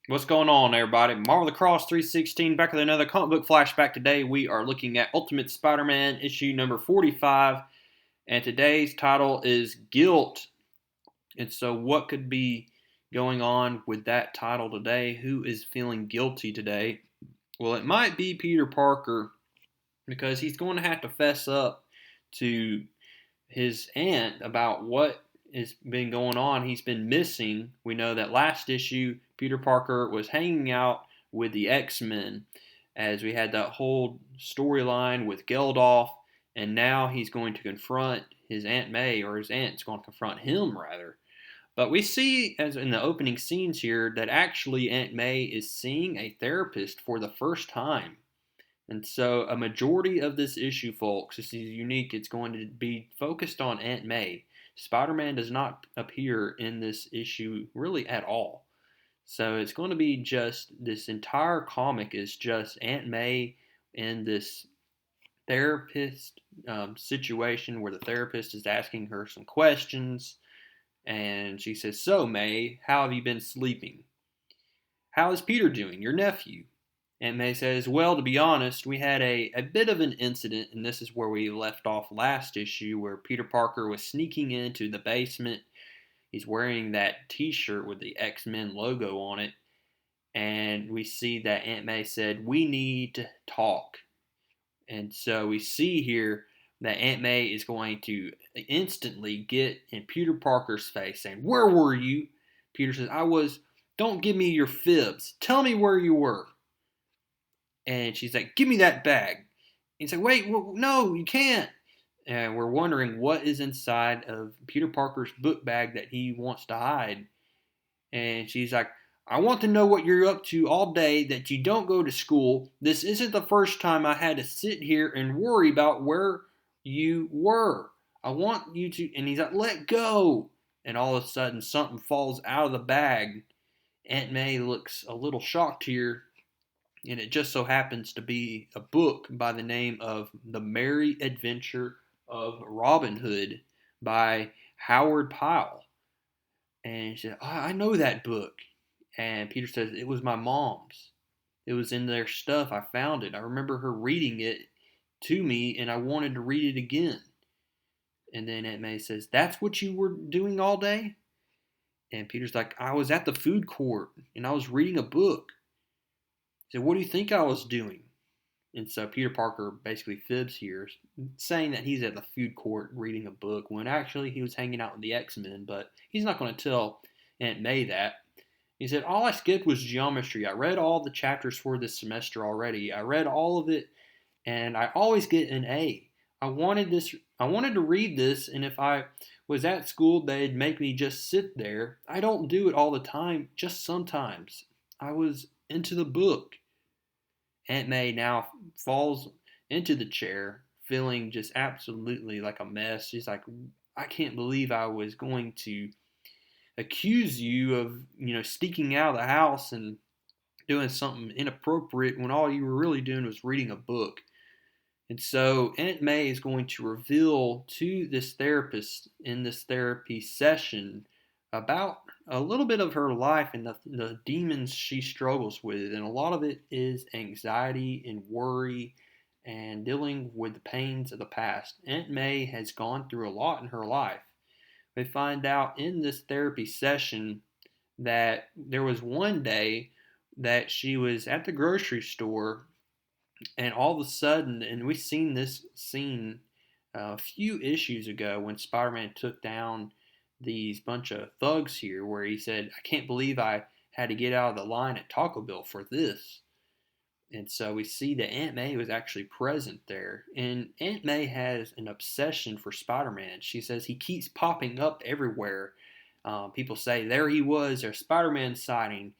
What's going on, everybody? Marvel the Cross 316 back with another comic book flashback. Today we are looking at Ultimate Spider-Man issue number 45, and today's title is Guilt. And so, what could be going on with that title today? Who is feeling guilty today? Well, it might be Peter Parker because he's going to have to fess up to his aunt about what has been going on. He's been missing. We know that last issue, Peter Parker was hanging out with the X-Men as we had that whole storyline with Geldof, and now he's going to confront his Aunt May, or his aunt's going to confront him, rather. But we see, as in the opening scenes here, that actually Aunt May is seeing a therapist for the first time. And so a majority of this issue, folks, this is unique. It's going to be focused on Aunt May. Spider-Man does not appear in this issue really at all. So it's going to be just, this entire comic is just Aunt May in this therapist situation where the therapist is asking her some questions. And she says, "So, May, how have you been sleeping? How is Peter doing, your nephew?" Aunt May says, "Well, to be honest, we had a bit of an incident, and this is where we left off last issue, where Peter Parker was sneaking into the basement. He's wearing that t-shirt with the X-Men logo on it, and we see that Aunt May said, 'We need to talk.'" And so we see here that Aunt May is going to instantly get in Peter Parker's face saying, "Where were you?" Peter says, "I was, don't give me your fibs. Tell me where you were." And she's like, "Give me that bag." And he's like, "Wait, well, no, you can't." And we're wondering what is inside of Peter Parker's book bag that he wants to hide. And she's like, "I want to know what you're up to all day, that you don't go to school. This isn't the first time I had to sit here and worry about where you were. I want you to," and he's like, "Let go." And all of a sudden, something falls out of the bag. Aunt May looks a little shocked here, and it just so happens to be a book by the name of The Merry Adventure of Robin Hood by Howard Pyle. And she said, "I know that book." And Peter says, "It was my mom's. It was in their stuff. I found it. I remember her reading it to me, and I wanted to read it again." And then Aunt May says, "That's what you were doing all day?" And Peter's like, "I was at the food court, and I was reading a book." He said, "What do you think I was doing?" And so Peter Parker basically fibs here, saying that he's at the food court reading a book when actually he was hanging out with the X-Men, but he's not going to tell Aunt May that. He said, "All I skipped was geometry. I read all the chapters for this semester already. I read all of it, and I always get an A. I wanted to read this, and if I was at school, they'd make me just sit there. I don't do it all the time, just sometimes. I was into the book." Aunt May now falls into the chair, feeling just absolutely like a mess. She's like, "I can't believe I was going to accuse you of, sneaking out of the house and doing something inappropriate when all you were really doing was reading a book." And so Aunt May is going to reveal to this therapist in this therapy session about a little bit of her life and the demons she struggles with. And a lot of it is anxiety and worry and dealing with the pains of the past. Aunt May has gone through a lot in her life. We find out in this therapy session that there was one day that she was at the grocery store, and all of a sudden, and we've seen this scene a few issues ago when Spider-Man took down these bunch of thugs here, where he said, "I can't believe I had to get out of the line at Taco Bell for this." And so we see that Aunt May was actually present there. And Aunt May has an obsession for Spider-Man. She says he keeps popping up everywhere. People say, "There he was, there's Spider-Man sighting."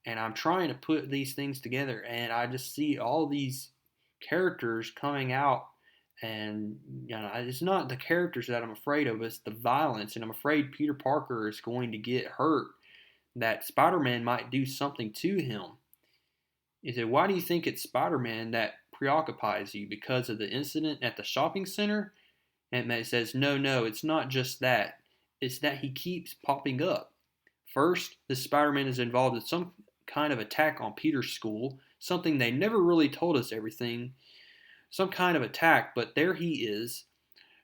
And I'm trying to put these things together, and I just see all these characters coming out. And it's not the characters that I'm afraid of, it's the violence. And I'm afraid Peter Parker is going to get hurt, that Spider-Man might do something to him. He said, "Why do you think it's Spider-Man that preoccupies you? Because of the incident at the shopping center?" Aunt May says, No, it's not just that. It's that he keeps popping up. First, the Spider-Man is involved in some kind of attack on Peter's school, something they never really told us everything, some kind of attack, but there he is.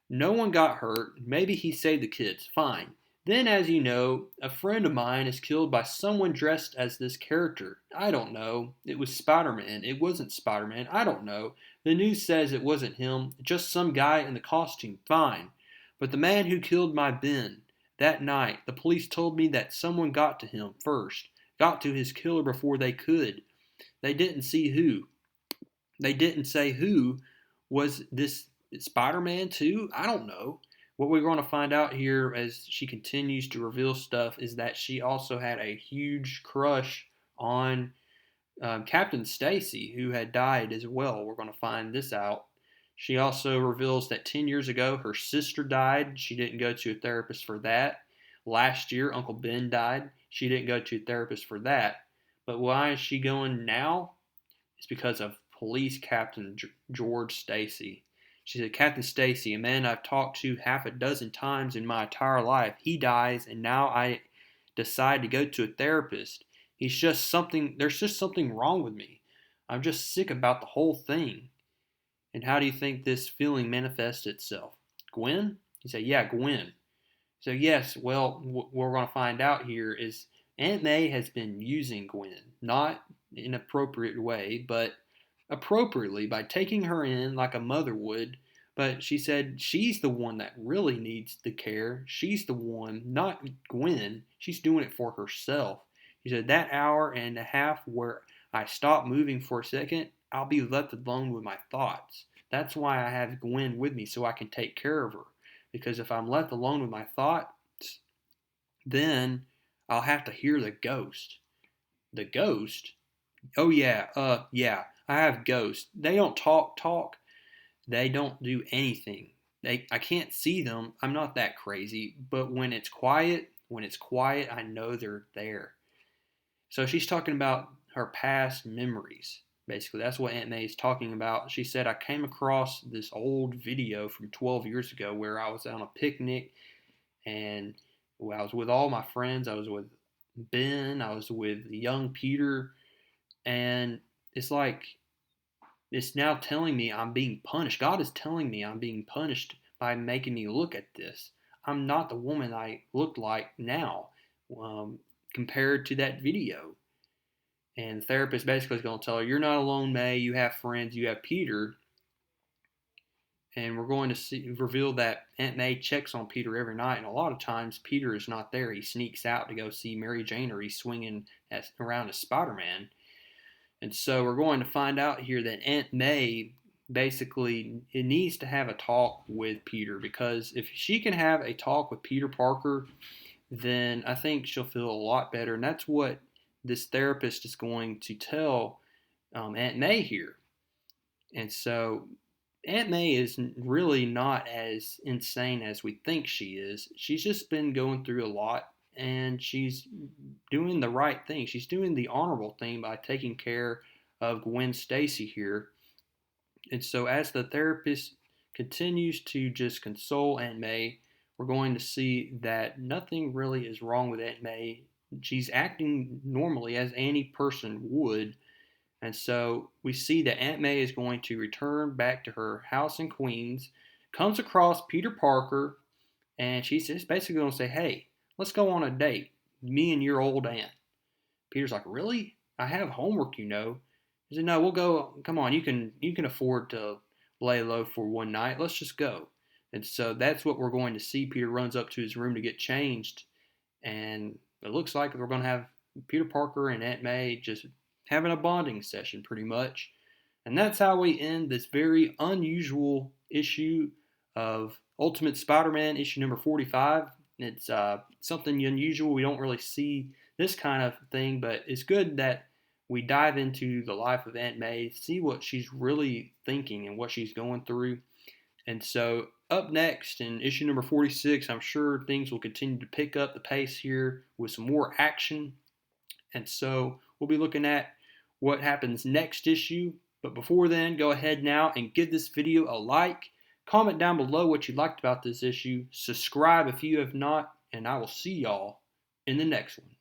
No one got hurt. Maybe he saved the kids. Fine. Then, as you know, a friend of mine is killed by someone dressed as this character. I don't know. It was Spider-Man. It wasn't Spider-Man. I don't know. The news says it wasn't him, just some guy in the costume. Fine. But the man who killed my Ben, that night, the police told me that someone got to him first, got to his killer before they could. They didn't see who. They didn't say who. Was this Spider-Man too? I don't know. What we're going to find out here as she continues to reveal stuff is that she also had a huge crush on Captain Stacy, who had died as well. We're going to find this out. She also reveals that 10 years ago her sister died. She didn't go to a therapist for that. Last year Uncle Ben died. She didn't go to a therapist for that. But why is she going now? It's because of Police Captain George Stacy. She said, Captain Stacy, a man I've talked to half a dozen times in my entire life, he dies, and now I decide to go to a therapist. There's just something wrong with me. I'm just sick about the whole thing. And how do you think this feeling manifests itself? Gwen? You say, yeah, Gwen. So yes, well, what we're going to find out here is Aunt May has been using Gwen, not in an appropriate way, but appropriately by taking her in like a mother would. But she said she's the one that really needs the care. She's the one, not Gwen. She's doing it for herself. She said that hour and a half where I stop moving for a second, I'll be left alone with my thoughts. That's why I have Gwen with me, so I can take care of her. Because if I'm left alone with my thoughts, then I'll have to hear the ghost. The ghost? Oh yeah, I have ghosts. They don't talk. They don't do anything. I can't see them. I'm not that crazy. But when it's quiet, I know they're there. So she's talking about her past memories. Basically, that's what Aunt May is talking about. She said, I came across this old video from 12 years ago where I was on a picnic and I was with all my friends. I was with Ben. I was with young Peter. And it's like, it's now telling me I'm being punished. God is telling me I'm being punished by making me look at this. I'm not the woman I look like now compared to that video. And the therapist basically is going to tell her, you're not alone, May. You have friends. You have Peter. And we're going to reveal that Aunt May checks on Peter every night. And a lot of times Peter is not there. He sneaks out to go see Mary Jane, or he's swinging around as Spider-Man. And so we're going to find out here that Aunt May basically needs to have a talk with Peter, because if she can have a talk with Peter Parker, then I think she'll feel a lot better. And that's what this therapist is going to tell Aunt May here. And so Aunt May is really not as insane as we think she is. She's just been going through a lot, and she's doing the right thing. She's doing the honorable thing by taking care of Gwen Stacy here. And so as the therapist continues to just console Aunt May, we're going to see that nothing really is wrong with Aunt May. She's acting normally as any person would. And so we see that Aunt May is going to return back to her house in Queens, comes across Peter Parker, and she's just basically going to say, hey, let's go on a date, me and your old aunt. Peter's like, really? I have homework, you know. He said, no, we'll go. Come on, you can afford to lay low for one night. Let's just go. And so that's what we're going to see. Peter runs up to his room to get changed, and it looks like we're going to have Peter Parker and Aunt May just having a bonding session pretty much. And that's how we end this very unusual issue of Ultimate Spider-Man, issue number 45. It's something unusual. We don't really see this kind of thing, but it's good that we dive into the life of Aunt May, see what she's really thinking and what she's going through. And so up next in issue number 46, I'm sure things will continue to pick up the pace here with some more action. And so we'll be looking at what happens next issue. But before then, go ahead now and give this video a like. Comment down below what you liked about this issue. Subscribe if you have not. And I will see y'all in the next one.